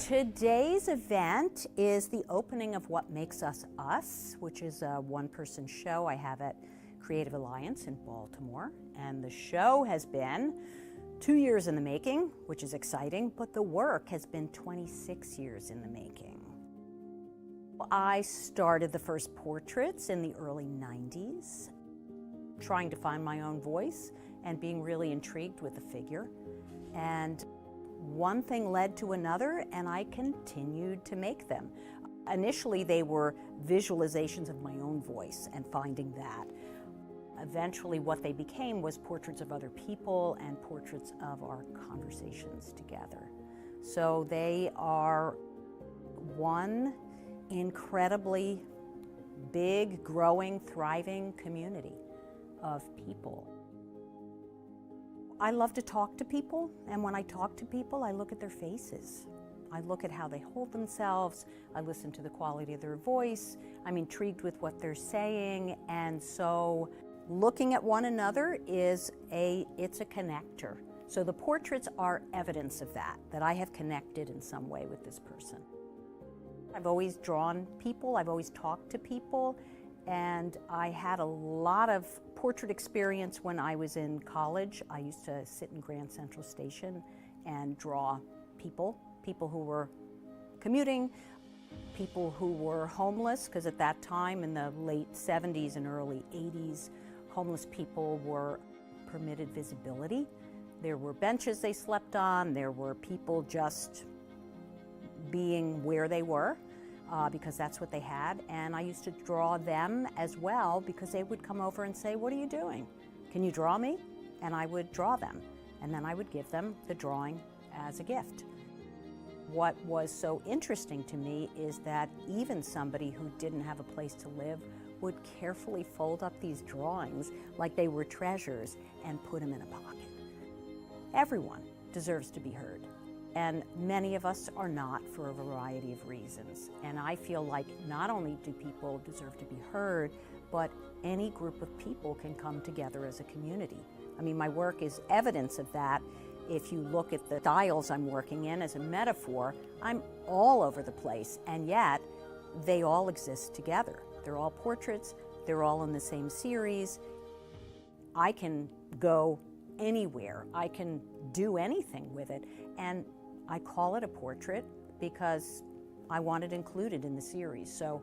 Today's event is the opening of What Makes Us Us, which is a one-person show I have at Creative Alliance in Baltimore. And the show has been 2 years in the making, which is exciting, but the work has been 26 years in the making. I started the first portraits in the early 90s, trying to find my own voice and being really intrigued with the figure. And one thing led to another, and I continued to make them. Initially, they were visualizations of my own voice and finding that. Eventually, what they became was portraits of other people and portraits of our conversations together. So they are one incredibly big, growing, thriving community of people. I love to talk to people, and when I talk to people, I look at their faces. I look at how they hold themselves, I listen to the quality of their voice, I'm intrigued with what they're saying, and so looking at one another it's a connector. So the portraits are evidence of that I have connected in some way with this person. I've always drawn people, I've always talked to people, and I had a lot of portrait experience when I was in college. I used to sit in Grand Central Station and draw people who were commuting, people who were homeless, because at that time in the late 70s and early 80s, homeless people were permitted visibility. There were benches they slept on, there were people just being where they were. Because that's what they had, and I used to draw them as well because they would come over and say, "What are you doing? Can you draw me?" And I would draw them, and then I would give them the drawing as a gift. What was so interesting to me is that even somebody who didn't have a place to live would carefully fold up these drawings like they were treasures and put them in a pocket. Everyone deserves to be heard. And many of us are not for a variety of reasons. And I feel like not only do people deserve to be heard, but any group of people can come together as a community. I mean, my work is evidence of that. If you look at the styles I'm working in as a metaphor, I'm all over the place, and yet they all exist together. They're all portraits, they're all in the same series. I can go anywhere, I can do anything with it, and I call it a portrait because I want it included in the series. So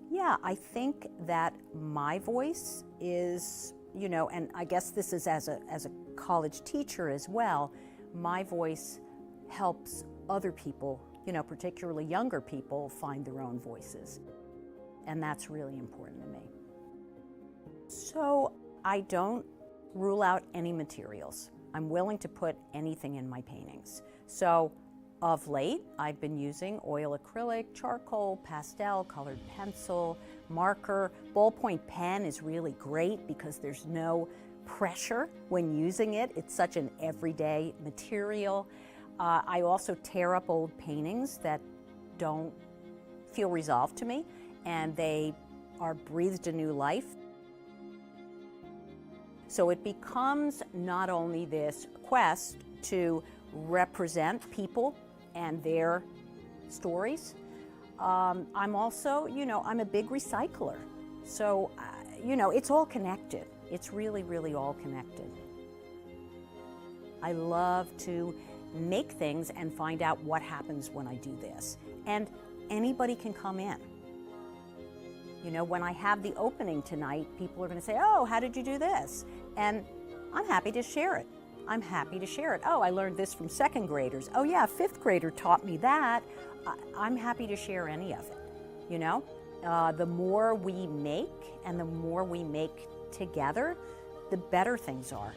yeah, I think that my voice is, and I guess this is as a college teacher as well, my voice helps other people, particularly younger people, find their own voices. And that's really important to me. So I don't rule out any materials. I'm willing to put anything in my paintings. So of late, I've been using oil acrylic, charcoal, pastel, colored pencil, marker. Ballpoint pen is really great because there's no pressure when using it. It's such an everyday material. I also tear up old paintings that don't feel resolved to me, and they are breathed a new life. So it becomes not only this quest to represent people and their stories, I'm also, I'm a big recycler. So, it's all connected. It's really, really all connected. I love to make things and find out what happens when I do this. And anybody can come in. When I have the opening tonight, people are going to say, "Oh, how did you do this?" And I'm happy to share it. I'm happy to share it. "Oh, I learned this from second graders." "Oh yeah, fifth grader taught me that." I'm happy to share any of it, The more we make and the more we make together, the better things are.